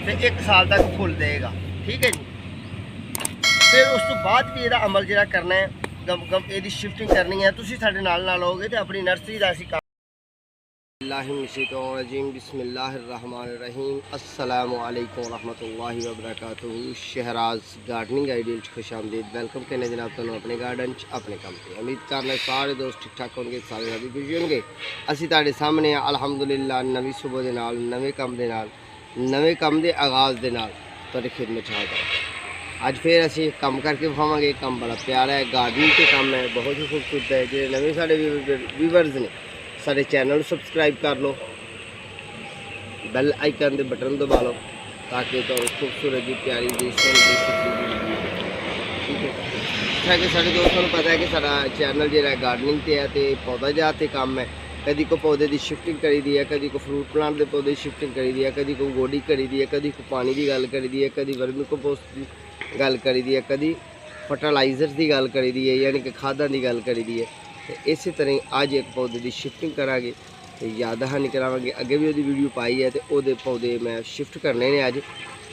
तो 1 साल तक फुल देगा। ठीक है जी। फिर उस तो बाद भी ये अमल जो करना है, गम ये शिफ्टिंग करनी है, तुम साढ़े नाल होगे तो अपनी नर्सरी का असी बिस्मिल्लाहिर्रहमानिर्रहीम अस्सलामु अलैकुम रहमतुल्लाहि व बरकातुहू। शहराज गार्डनिंग आइडियल खुशामदीद। वेलकम कहने जनाब तुम अपने गार्डन अपने काम से। उम्मीद करना सारे दोस्त ठीक ठाक होंगे, सारे नवी खुशी होंगे। असी तुहाडे सामने अलहमदुलिल्लाह नवी सुबह के नाल नवे काम के नाल नवे काम के आगाज़ के नाल तुहाडी खिदमत हाज़र। अज फिर असी काम करके विखावांगे। काम बड़ा प्यारा है, गार्डनिंग के काम है, बहुत ही खूबसूरत है। जो नवे साडे व्यूवर्स ने सारे चैनल सब्सक्राइब कर लो, बैल आइकन के बटन दबा लो ताकि तो खूबसूरत जी प्यारी जी ठीक है। जैसा कि सारे दोस्तों को पता है कि सारा चैनल जो है गार्डनिंग से है, तो पौधा जात के काम है। कभी को पौधे की शिफ्टिंग करी दी है, कभी को फ्रूट प्लांट के पौधे की शिफ्टिंग करी दी है, कभी को गोडी करी दी है, कभी को पानी की गल करी दी है, कभी वर्मी कंपोस्ट की गल करी दी है, कभी फर्टालाइजर की गल करी दी है, यानी कि खादा की गल करी दी है। तो इस तरह अज एक पौधे की शिफ्टिंग करांगे, तो याद हानि करावांगे। अगे भी वो वीडियो पाई है, तो वो पौधे मैं शिफ्ट करने ने। अज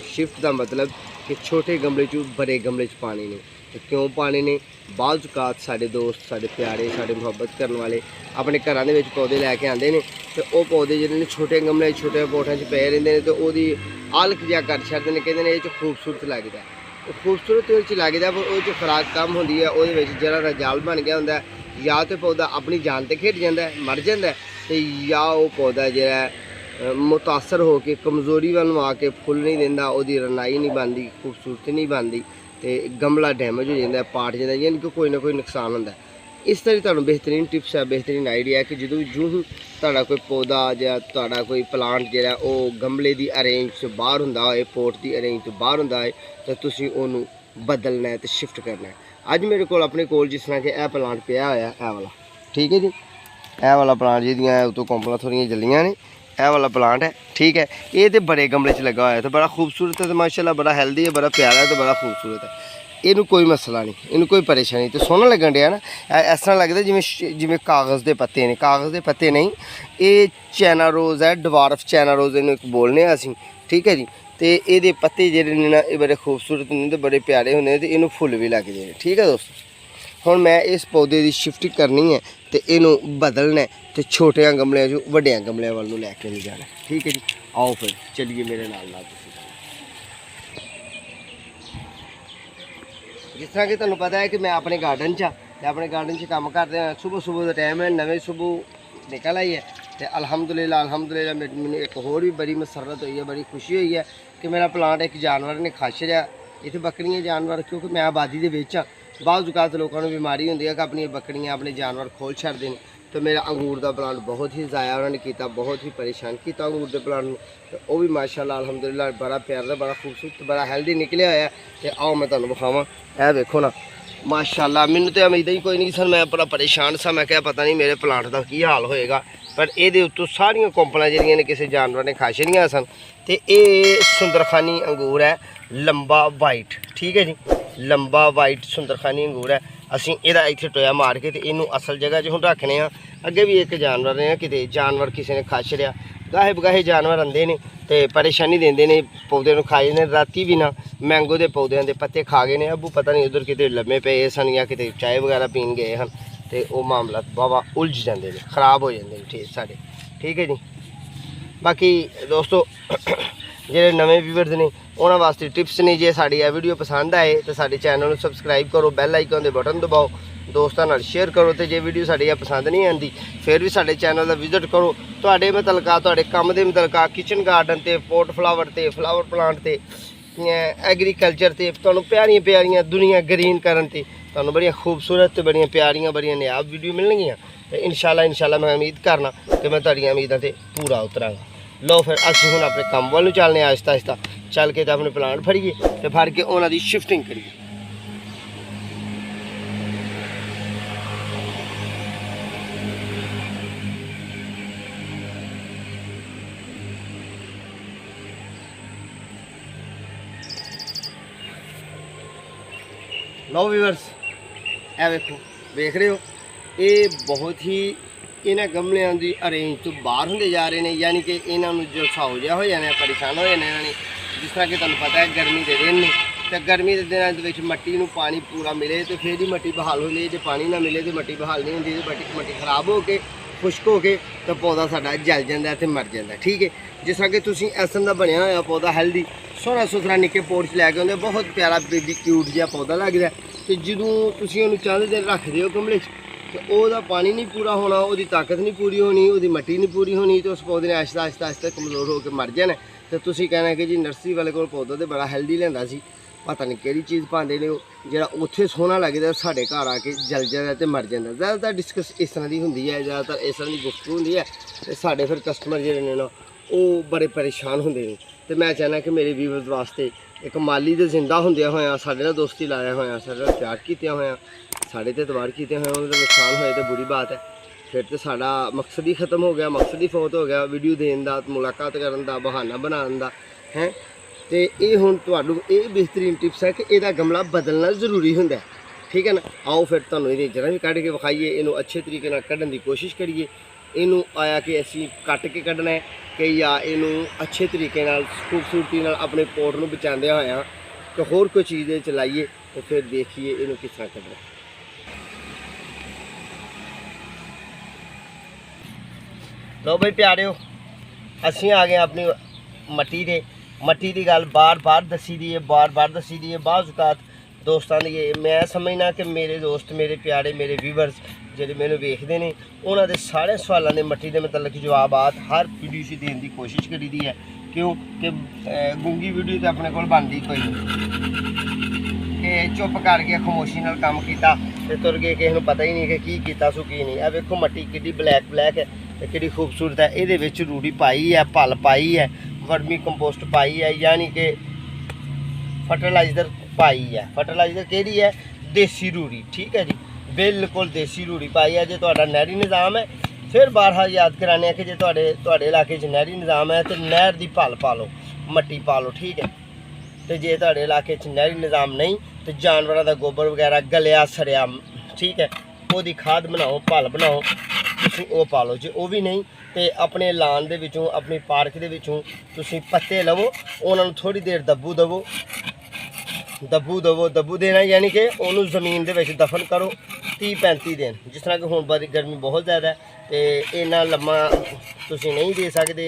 शिफ्ट का मतलब कि छोटे गमले चू बड़े गमले च पाने ने। तो क्यों पाने ने? बाज़ औकात साडे दोस्त, साडे प्यारे, साडे मुहब्बत करने वाले अपने घरों के पौधे लैके आते हैं, तो वो पौधे जिन्हें छोटे गमले छोटे पोटों च पे रहिंदे ने, तो वो आलक जिहा कर छड्डदे ने, कहंदे ने ये खूबसूरत लगता है। तो खूबसूरत लगता है, पर वो खुराक कम होंदी है, वो जरा दा जाल बन गया होंदा है। या तो पौधा अपनी जान से खेड जाता है, मर जाता है, तो या वो पौधा जो है मुतासर होकर कमज़ोरी वाल आके फुल नहीं देता, वो रनाई नहीं बनती, खूबसूरती नहीं बनती, तो गमला डैमेज हो जाता है, पाट जाता है, यानी कि कोई ना कोई नुकसान होता है। इस तरह तुहानूं बेहतरीन टिप्स है, बेहतरीन आइडिया है कि जो ही तुहाडा कोई पौधा या तुहाडा कोई प्लांट जो है वो गमले की अरेंज तो बाहर होंदा होए, पोट की अरेंज तो बाहर होंदा होए, तो तुसीं उहनूं बदलना है, तो शिफ्ट करना है। अज मेरे को अपने कोल जिस तरह कि यह प्लांट पिया होया है वाला, ठीक है जी, यह वाला प्लांट जिहदियां उतों कोंपलां थोड़ियां जलियां ने, यह वाला प्लांट है। ठीक है, ये तो बड़े गमले च लगा होया, तो बड़ा खूबसूरत है, तो माशाल्लाह बड़ा हेल्दी है, बड़ा प्यारा है, तो बड़ा खूबसूरत है। इनू कोई मसला नहीं, इनू कोई परेशानी, तो सोहना लगन दिया ना। इस तरह लगता जिमें जिमें कागज़ के पत्ते ने, कागज़ के पत्ते नहीं, ये चाइना रोज़ है, डवार्फ चाइना रोज़ इनू बोलने असीं। ठीक है जी। तो ये पत्ते जोड़े ने ना, ये बड़े खूबसूरत होंगे, तो बड़े प्यारे होंगे, तो इनू फुल भी लगते हैं। ठीक है दोस्तों, हुण मैं इस पौधे की शिफ्टिंग करनी है, तो इनू बदलना है, तो छोटे गमलियां चों वड्डियां गमलियां वाल नूं लैके नहीं जाना। ठीक है जी, आओ फिर चलिए मेरे नाल नाल। जिस तरह कि तुहानूं पता है कि मैं अपने गार्डन अपने गार्डन च काम करते हैं। सुबह सुबह का टाइम है, नवे सुबह निकल आई है, तो अल्हम्दुलिल्लाह मैनूं एक होर भी बड़ी मसरत हुई है, बड़ी खुशी हुई है कि मेरा प्लांट एक जानवर ने खा छड़िया। इत्थे बकरियां जानवर, क्योंकि मैं आबादी दे विच आ, बाज़ औकात लोगों को बीमारी होंदी है कि अपनी बकरियां अपने जानवर खोल छड्डदे ने। तो मेरा अंगूर का प्लांट बहुत ही ज़ाया उन्होंने किया, बहुत ही परेशान किया अंगूर के प्लांट में। तो वह भी माशाल्लाह अल्हम्दुलिल्लाह बड़ा प्यारा, बड़ा खूबसूरत, बड़ा हेल्दी निकलिया होया है। तो आओ मैं तुहानूं विखावां, यह देखो ना माशाल्लाह। मैनूं तो उम्मीद ही कोई नहीं सन, मैं बड़ा परेशान सा, मैं क्या पता नहीं मेरे प्लांट का की हाल होएगा, पर ये उत्तों सारियां कोंपलां जिहड़ियां ने किसी जानवर ने खा छड़ियां सन। तो ये सुंदरखानी अंगूर है, लंबा वाइट। ठीक है जी, लंबा वाइट सुंदरखानी अंगूर है। असीं इहदा इत्थे टोया मार के, तो इनू असल जगह 'च हुण रखने आ। अगे भी एक जानवर ने किते जानवर किसी ने खा छड़िया, गाहे बगाहे जानवर आंदे ने, तो परेशानी देंदे ने, पौधे नूं खाई ने। राती भी ना मैंगो के पौधों के पत्ते खा गए ने। अबू पता नहीं उधर किते लम्मे पे सन या किते चाय वगैरह पीन गए हैं, तो वह मामला वाहवा उलझ जाते हैं, खराब हो जाते हैं ठीक साढ़े। ठीक है जी। बाकी दोस्तों ਜਿਹੜੇ नवे व्यूअर्स ने उन्होंने वास्ते टिप्स ने, जे साड़ी यह वीडियो पसंद आए तो साडे चैनल को सबसक्राइब करो, बैल आइकन के बटन दबाओ, दोस्तों नाल शेयर करो। तो जे वीडियो साड़ी यह पसंद नहीं आती फिर भी साडे चैनल का विजिट करो। तुहाडे मुतलका तुहाडे काम के मुतलका किचन गार्डन ते, पोट फ्लावर ते, फ्लावर प्लांट ते, एग्रीकल्चर ते, तुहानूं प्यारियां प्यारियां दुनिया ग्रीन करन ते तुहानूं बड़ियां खूबसूरत, बड़ियां प्यारियां, बड़ियां नायाब वीडियो मिलणगियां। तो इंशाल्लाह मैं उम्मीद करना कि मैं तुहाडीआं उम्मीदां ते पूरा उतरांगा। लो फिर असीं हुण अपने काम वाल नूं चलने, आहिस्ता आहिस्ता चल के तो अपने प्लांट फड़िए, तो फड़ के उन्हां दी शिफ्टिंग करिए। लो व्यूअर्स, ए वेखो, देख रहे हो, ये बहुत ही इन्हां गमलियां दी अरेंज तो बाहर होंदे जा रहे हैं, यानी कि इन्हां नूं जो हो जाना, परेशान हो जाना इन्हां ने। जिस तरह कि तुहानूं पता है गर्मी के दिन ने, तो गर्मी के दिनों के विच मट्टी नूं पानी पूरा मिले तो फिर ही मट्टी बहाल होंदी है। जो पानी ना मिले तो मट्टी बहाल नहीं होंदी, मट्टी खराब हो के खुश्क हो के तो पौधा साडा जल जाता है तो मर जाता है। ठीक है, जिस तरह कि तुसीं ऐसन दा बनिया होया पौधा हेल्दी सोहना सुथरा निक्के पोट च लैके आउंदे, बहुत प्यारा बेबी क्यूट जिहा पौधा लगदा है। तो जदों तुसीं उहनूं चंद दिन रखदे हो गमले च तो ओहदा पानी नहीं पूरा होना, ओहदी ताकत नहीं पूरी होनी, ओहदी मट्टी नहीं पूरी होनी, तो उस पौधे ने आहिस्ता आहिस्ता आहिस्ता कमज़ोर होकर मर जाना। तो तुसीं कहना कि जी नर्सरी वाले कोल पौधा तो बड़ा हेल्दी लिआंदा सी, पता नहीं किहड़ी चीज़ पाते ने जिहड़ा उत्थे सोहना लगदा साडे घर आके जल जाता तो मर जाता। ज़्यादातर डिस्कस इस तरह की होंदी है, ज़्यादातर इस तरह की गुफ्तगू होंदी है, तो साडे फिर कस्टमर जिहड़े ने ना वो बड़े परेशान होंदे ने। तो मैं चाहना कि मेरे व्यूअर्स वास्ते एक माली दे जिंदा होंदिया होया साडे नाल दोस्ती लाया होया, साडे नाल प्यार कीतिया होया, साडे ते एतबार कीते होया, उहदा नुकसान होए तो बुरी बात है। फिर तो साडा मकसद ही खत्म हो गया, मकसद ही फौत हो गया वीडियो देने का, मुलाकात करने का, बहाना बनाने का है। तो ये हुण तुहानूं ये बेहतरीन टिप्स है कि इहदा गमला बदलना जरूरी हुंदा है। ठीक है ना, आओ फिर तुहानूं इहदी जड़ां भी कढ के विखाईए, इहनूं अच्छे तरीके नाल कढण दी कोशिश करिए। इनू आया कि असीं कट के कढ़ना है कि या इनू अच्छे तरीके नाल खूबसूरती नाल अपने पोट नूं बचांदे होया तो होर कोई चीज़ इह चलाइए तो फिर देखिए इनू किस तरह कढ़ना। लो बई प्यारिओ, असीं आ गए अपनी मट्टी दी गल बार बार दसी दी है, बाज़ दोस्तों की मैं समझना कि मेरे दोस्त, मेरे प्यारे, मेरे व्यूवर्स ਜਿਹੜੇ ਮੈਨੂੰ ਵੇਖਦੇ ਨੇ ਉਹਨਾਂ ਦੇ ਸਾਰੇ ਸਵਾਲਾਂ ਦੇ ਮੱਟੀ ਦੇ ਮਤਲਬ ਕਿ ਜਵਾਬਾਤ ਹਰ ਵੀਡੀਓ 'ਚ ਦੇਣ ਦੀ ਕੋਸ਼ਿਸ਼ ਕਰੀਦੀ ਹੈ। ਕਿਉਂ ਕਿ ਗੁੰਗੀ ਵੀਡੀਓ ਤਾਂ ਆਪਣੇ ਕੋਲ ਬਣਦੀ ਕੋਈ ਨਹੀਂ ਕਿ ਚੁੱਪ ਕਰਕੇ ਖਾਮੋਸ਼ੀ ਨਾਲ ਕੰਮ ਕੀਤਾ ਤੇ ਤੁਰ ਗਏ, ਕਿਸੇ ਨੂੰ ਪਤਾ ਹੀ ਨਹੀਂ ਕਿ ਕੀ ਕੀਤਾ ਸੋ ਕੀ ਨਹੀਂ। ਆ ਵੇਖੋ ਮੱਟੀ ਕਿੱਡੀ ਬਲੈਕ ਹੈ ਤੇ ਕਿੱਡੀ ਖੂਬਸੂਰਤ ਹੈ। ਇਹਦੇ ਵਿੱਚ ਰੂੜੀ ਪਾਈ ਹੈ, ਭਲ ਪਾਈ ਹੈ, ਵਰਮੀ ਕੰਪੋਸਟ ਪਾਈ ਹੈ, ਯਾਨੀ ਕਿ फर्टिलाइजर पाई है। फर्टिलाइजर केड़ी है? देसी रूड़ी। ठीक है जी, बिल्कुल देसी रूड़ी पाई है। जो तुहाडा नहरी निज़ाम है, फिर बारहा याद कराने कि जो तुहाडे इलाके च नहरी निज़ाम है तो नहर की भल पा लो, मट्टी पा लो। ठीक है, तो जे तुहाडे इलाके च नहरी निज़ाम नहीं तो जानवरों का गोबर वगैरह गलिया सड़िया, ठीक है, ओहदी खाद बनाओ, भल बनाओ, तुसीं ओह पा लो। जे वह भी नहीं तो अपने लान दे विचों, अपनी पार्क दे विचों तुसीं पत्ते लवो, उन्हां नूं थोड़ी देर दब्बू दब्बू देना, यानी कि उन्होंने ज़मीन दे विच दफन करो 30-35 दिन। जिस तरह कि हुण बड़ी गर्मी बहुत ज़्यादा है तो इन्ना लम्मा तुसीं नहीं दे सकते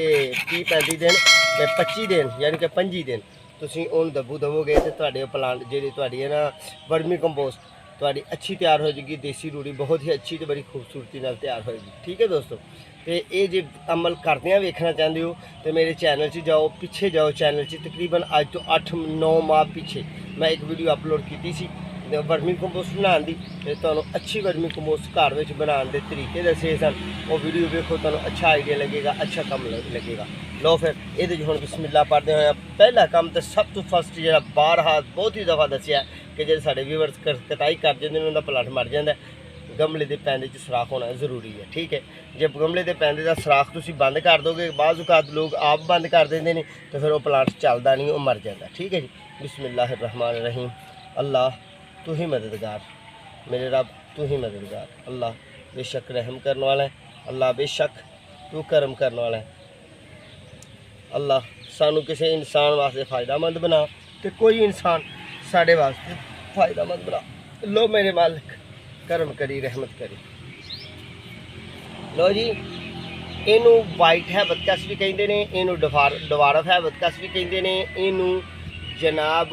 30-35 दिन, ते 25 दिन यानी कि 25 दिन तुसीं उन्होंने दब्बू दवोगे तो तुहाडे प्लांट जिहड़ी तुहाडी है ना वर्मी कंपोस्ट तुहाडी अच्छी तैयार हो जाएगी। देसी रूड़ी बहुत ही अच्छी तो बड़ी खूबसूरती नाल तैयार होएगी। ठीक है दोस्तों, तो ये जो अमल करदे वेखना चाहते हो तो मेरे चैनल से जाओ, पिछे जाओ चैनल से तकरीबन अज तो 8-9 माह पिछे मैं एक वीडियो अपलोड की सी वर्मी कंपोस्ट बनाने की, तो अच्छी वर्मी कंपोस्ट घर में बनाने के तरीके दसे सन। वो वीडियो देखो, तो अच्छा आइडिया लगेगा, अच्छा काम लगेगा। लो फिर ये हुण बिस्मिल्लाह पढ़ते हुए पहला काम तो सब तो फस्ट जो बार हाथ बहुत ही दफ़ा दसिया कि जो साढ़े व्यूअर्स कटाई कर जाते हैं उनका प्लांट मर जाता है। गमले के पैंदे सुराख होना जरूरी है। ठीक है, जब गमले के पैंदे का सुराख तुम बंद कर दोगे, बाज़ लोग आप बंद कर देंगे नहीं तो फिर वो प्लांट चलता नहीं, वो मर जाता। ठीक है जी, बिस्मिल्लाहिर्रहमानिर्रहीम। अल्लाह तू ही मददगार, मेरे रब तू ही मददगार। अल्लाह बेशक रहम करने वाला है, अल्लाह बेशक तू करम करने वाला है। अल्लाह सानू किसी इंसान वास्ते फ़ायदामंद बना तो कोई इंसान साढ़े वास्ते फ़ायदामंद बना। लो मेरे मालिक करम करी, रहमत करी। लो जी, इनू वाइट हैबतकस भी कहते हैं, इनू डवारफ हैबतकस भी कहते हैं, इनू जनाब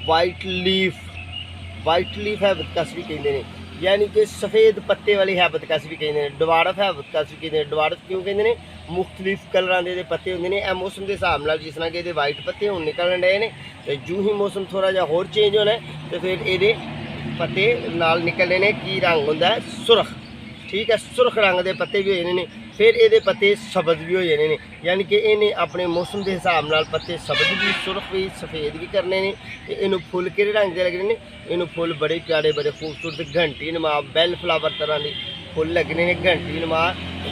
वाइट लीफ हैबतकस भी कहते हैं, यानी कि सफ़ेद पत्ते वाली हैबतकस भी कहते हैं, डवारफ हैबतकस भी कहते हैं। डवारफ क्यों कहते हैं? मुख्तलिफ कलर के पत्ते होंगे ने। मौसम के हिसाब नाल जिस तरह कि ये वाइट पत्ते हुण निकलन डे ने, तो जूं ही मौसम थोड़ा जिहा होर चेंज होना है तो फिर ये पत्ते नाल निकलने ने की रंग होंदा है? सुरख। ठीक है, सुरख रंग के पत्ते भी हो जाने ने, फिर ये पत्ते सबज भी हो जाने ने, यानी कि इन्हें अपने मौसम के हिसाब नाल पत्ते सबज भी, सुरख भी, सफ़ेद भी करने ने। तो इनू फुल कि रंग के लगने ने? इनू फुल बड़े प्यारे, बड़े खूबसूरत घंटी नुमा बैल फ्लावर तरह के फुल लगने ने, घंटी नुमा।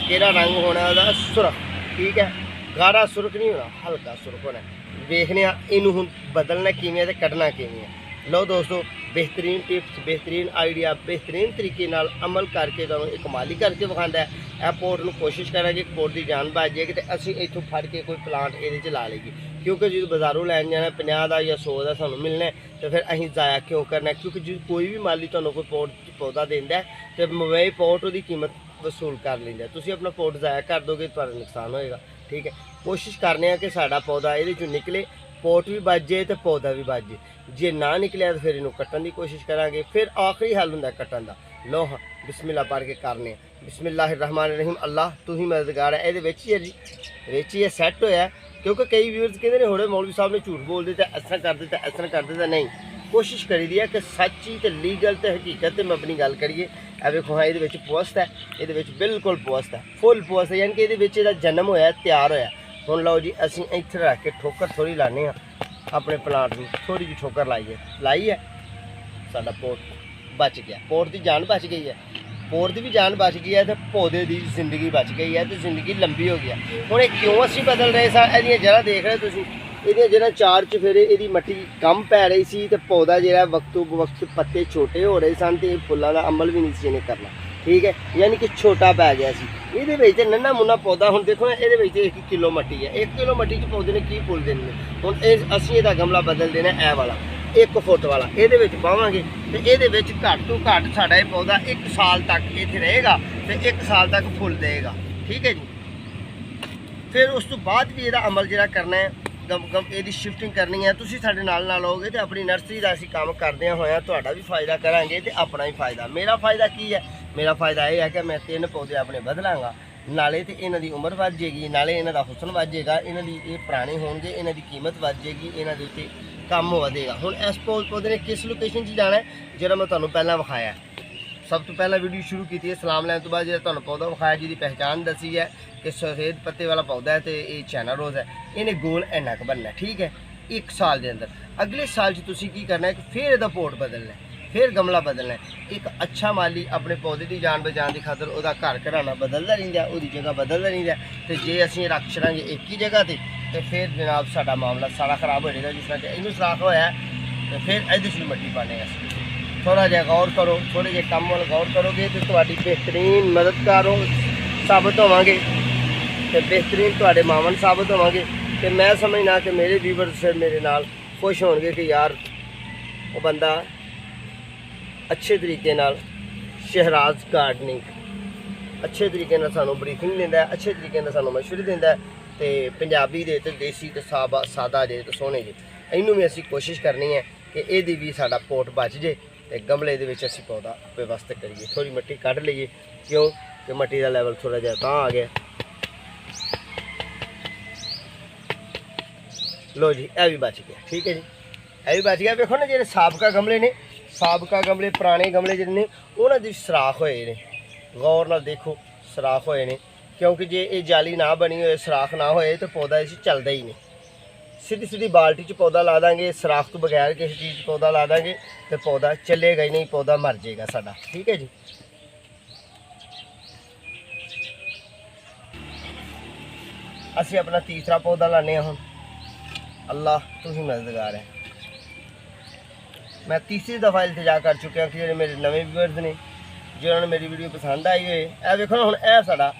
केड़ा रंग होना है? सुरख। ठीक है, गाढ़ा सुरख नहीं होना, हल्का सुरख होना। देखने इनू हुण बदलना किवें ते कढ़ना किवें। लो दोस्तों, बेहतरीन टिप्स, बेहतरीन आइडिया, बेहतरीन तरीके नाल अमल करके तुहानूं एक माली करके विखांदा है। यह पोर्ट में कोशिश करांगे कि पोर्ट की जान बच जाएगी तो असीं इत्थों फड़ के कोई प्लांट ये ला लईए, क्योंकि जो बाज़ारों लैन जाना 50 का या 100 का सानूं मिलना है तो फिर असीं ज़ाया क्यों करना है। क्योंकि जो कोई भी माली तुहानूं कोई पोर्ट पौधा देंदा है तो मवे पोर्ट उसकी कीमत वसूल कर लेंदा, तुसीं अपना पोर्ट ज़ाया कर दोगे तो तुहाडा नुकसान होएगा। ठीक है, कोशिश करने हैं कि साडा पौधा ये निकले, पोर्ट भी बच जाए तो पौधा भी बच जाए। जे ना निकलिया तो फिर इनू कट्टन की कोशिश करांगे। फिर आखिरी हल हुंदा कट्टन का। लो हाँ बिस्मिल्लाह पढ़ के करने, बिस्मिल्लाहिर्रहमानिर्रहीम, अल्लाह तू ही मददगार है। ये ही है जी, ही है सैट होया। क्योंकि कई व्यूअर्स कहते हैं होड़े मौलवी साहब ने झूठ बोल देते, इस तरह कर देते, इस तरह कर देते। नहीं, कोशिश करी दी है कि सच्ची तो लीगल तो हकीकत में अपनी गल करिए। ए वेखो हाँ ये पोस्ट है, ये बिल्कुल पोस्ट है, फुल पोस्ट है, यानी कि ये जन्म होया तैयार होया। हुण लो जी असीं इत्थे रख के ठोकर थोड़ी लाने अपने प्लांट में, थोड़ी जी ठोकर लाई है, साडा पोर्ट बच गया, पोर्ट की जान बच गई है, पोर्ट की भी जान बच गई है तो पौधे की जिंदगी बच गई है, तो जिंदगी लंबी हो गया। हुण क्यों असीं बदल रहे सा, इहदियां जड़ां देख रहे तुसीं, इहदियां जड़ां चार चफेरे इहदी मट्टी कम पै रही सी तो पौधा जिहड़ा वक्तों बवक्त पत्ते छोटे हो रहे सन तो फुल्लां दा अमल भी नहीं सी इहने करना। ठीक है, यानी कि छोटा पै गया सी। ये नन्ना मुन्ना पौधा हुण देखो ना, ये 1 किलो मट्टी है, 1 किलो मट्टी च पौधे ने की फुल देने। हुण असीं इहदा गमला बदल देना ए वाला 1 फुट वाला, ये पावांगे तो ये घट तो घट साडा ये पौधा 1 साल तक इत्थे रहेगा तो 1 साल तक फुल देगा। ठीक है जी, फिर उस तो बाद भी इहदा अमल जिहड़ा करना है, ਇਹਦੀ शिफ्टिंग करनी है। तुसीं साडे नाल होगे तो अपनी नर्सरी का असीं काम करदे होया तुहाडा भी फायदा करांगे तो अपना भी फायदा। मेरा फायदा की है, मेरा फायदा यह है कि मैं 3 पौधे अपने बदलांगा, नाले तो इन्हां दी उम्र वध जाएगी, नाले इन्हां दा हुसन वध जाएगा, इन्हां दी ये पुराने होणगे, इन्हां दी कीमत वध जाएगी, इन्हां दे उत्ते काम वधेगा। हुण इस पौधे ने किस लोकेशन च जाना है जिहड़ा मैं तुहानूं पहलां विखाया। सब तो पहला वीडियो शुरू की है सलाम लैन तो बाद जो तुहानूं पौधा विखाया जिहदी पहचान दसी है कि सफेद पत्ते वाला पौधा है तो ये चाइना रोज़ है, इन्हें गोल इन्ना क बनना। ठीक है, 1 साल के अंदर, अगले साल तुसीं की करना है कि फिर इहदा पोर्ट बदलना है, फिर गमला बदलना है। एक अच्छा माली अपने पौधे की जान बचाने की खातर वह घर घराना बदलता रहिंदा, उसकी जगह बदलता रहिंदा। तो जे असीं रख छड़ांगे एक ही जगह पर तो फिर जनाब साडा मामला सारा खराब हो जाएगा। जिस तरह कि इनू सराख होया तो फिर इहदे च मट्टी पाने असीं। थोड़ा जहा गौर करो, थोड़े जे काम वाल गौर करोगे तो तुहाडी बेहतरीन मददगार साबित होवांगे तो बेहतरीन तुहाडे मावन साबित होवांगे। तो मैं समझना कि मेरे व्यूअर्स फिर मेरे नाल खुश होणगे कि यार वो बंदा अच्छे तरीके नाल शहराज गार्डनिंग अच्छे तरीके नाल सानूं ब्रीफिंग दिंदा है, अच्छे तरीके नाल सानूं मशवरे दिंदा है तो पंजाबी दे ते देसी ते सादा जे ते सोहणे जे। इनू भी असीं कोशिश करनी है कि इहदी भी साडा पोर्ट बच जे तो गमले दे विच असीं पौधा व्यवस्थित करिए। थोड़ी मिट्टी कढ़ लईए, क्यों कि मिट्टी का लैवल थोड़ा जिहा तां आ गया। लो जी यह भी बच गया। ठीक है जी, यह भी बच गया। देखो ना जो साबका गमले ने, साबका गमले पुराने गमले जिहड़े ने उन्होंने सराख होए ने, गौर नाल देखो सराख होए ने, क्योंकि जे ये जाली ना बनी होए सराख ना होए तो पौधा इस चलता ही नहीं। सीधी सीधी बाल्टी च पौधा ला देंगे, सराख तो बगैर किसी चीज़ पौधा ला देंगे तो पौधा चलेगा ही नहीं, पौधा मर जाएगा साडा। ठीक है जी, असी अपना तीसरा पौधा लाने हम। अल्लाह तू ही मददगार है। मैं तीसरी दफ़ा इल्तिजा कर चुका कि जो मेरे नवे व्यूअर्स ने जिन्होंने मेरी वीडियो पसंद आई हुए, ए देखो ना हुण ए साडा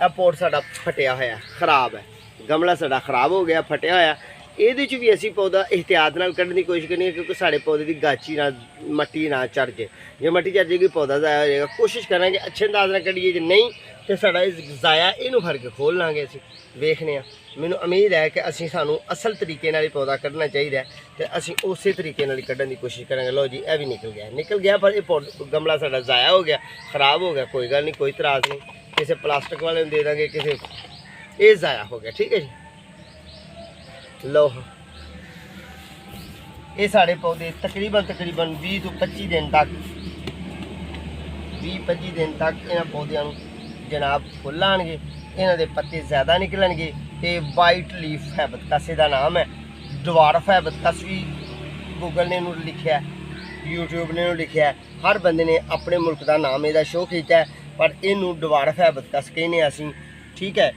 ए पोर्ट साडा फटिया होया खराब है, गमला साडा खराब हो गया फटिया होया। ਇਹਦੇ ਚ भी असी पौधा एहतियात नाल कढ़ने की कोशिश करनी है, क्योंकि साढ़े पौधे की गाची ना मट्टी ना चढ़ जाए। जो मट्टी चढ़ जाएगी पौधा ज़ाया हो जाएगा। कोशिश करेंगे अच्छे अंदाज नाल कढ़िए, जो नहीं तो साढ़ा ज़ाया इनू फड़ के खोल लाँगे। असी वेखने मैनू उम्मीद है कि असी सानू असल तरीके नाल पौधा कढ़ना चाहिए तो असी उस तरीके नाल कढ़ने की कोशिश करेंगे। लो जी यह भी निकल गया पर यह गमला साढ़ा ज़ाया हो गया, खराब हो गया, कोई गल नहीं, कोई इतराज़ नहीं, किसी प्लास्टिक वाले दे देंगे, किसी ये ज़ाया हो गया। ठीक है जी, लो ये साढ़े पौधे तकरीबन 20 तो 25 दिन तक 20-25 दिन तक इन्होंने पौधों जनाब फुल आएंगे, इन्हों के पत्ते ज़्यादा निकलणगे। तो वाइट लीफ हैबिस्कस का नाम है, डवार्फ हैबिस्कस भी गूगल ने लिखा, यूट्यूब ने लिखा, हर बंदे ने अपने मुल्क का नाम यदा शो किया है, पर इनू डवार्फ हैबिस्कस कहने असीं। ठीक है,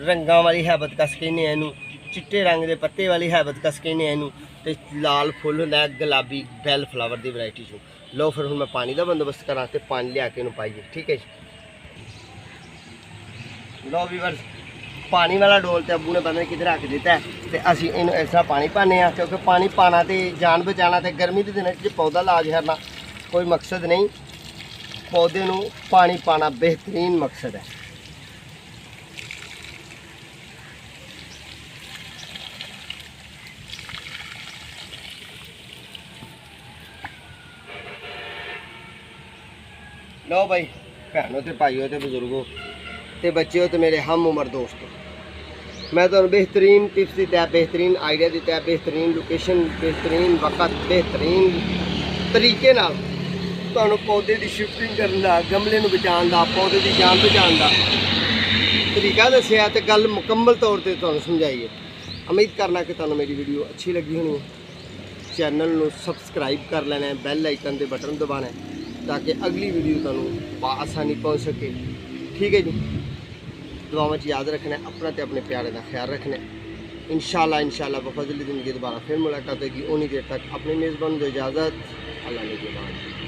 रंगां वाली हैबिस्कस कहने इनू, चिट्टे रंग के पत्ते वाली हैबत कस कहने इनू ते लाल फुल होंदा है गुलाबी बैल फ्लावर की वैरायटी चो। लो फिर हुण मैं पानी का बंदोबस्त करा ते पानी लिया के इनू पाइए। ठीक है जी। लो वीवर्स पानी वाला डोल तो अबू ने पता नहीं किधर रख दिता है तो असी इन इस तरह पानी पाने क्योंकि पानी पाना तो जान बचाना तो गर्मी के दिन पौधा लाज करना कोई मकसद नहीं, पौधे नू पानी पाना बेहतरीन मकसद है। लो भाई भैनों तो भाइयों तो बुजुर्गों ते बच्चे तो मेरे हम उम्र दोस्तों, मैं तो बेहतरीन टिप्स दिता है, बेहतरीन आइडिया दिता है, बेहतरीन लोकेशन, बेहतरीन वक्त, बेहतरीन तरीके नाल तुहानू पौधे की शिफ्टिंग करने का, गमले नू बचाने का, पौधे की जान बचाने का तरीका दसिया तो गल मुकम्मल तौर पर तुहानू समझाई है। उम्मीद करना कि तुहानू मेरी वीडियो अच्छी लगी होनी है। चैनल नू सबसक्राइब कर लेना है, बैल आइकन के बटन दबाना है ताकि अगली वीडियो तुहानू आसानी पहुँच सके। ठीक है जी। दुआवां च याद रखना है, अपना ते अपने प्यारे का ख्याल रखना है। इंशाल्लाह बफजल ज़िंदगी दोबारा फिर मुलाकात होगी। उन्हीं देर तक अपनी मेज़बान को इजाज़त। अल्लाह ने के बाद।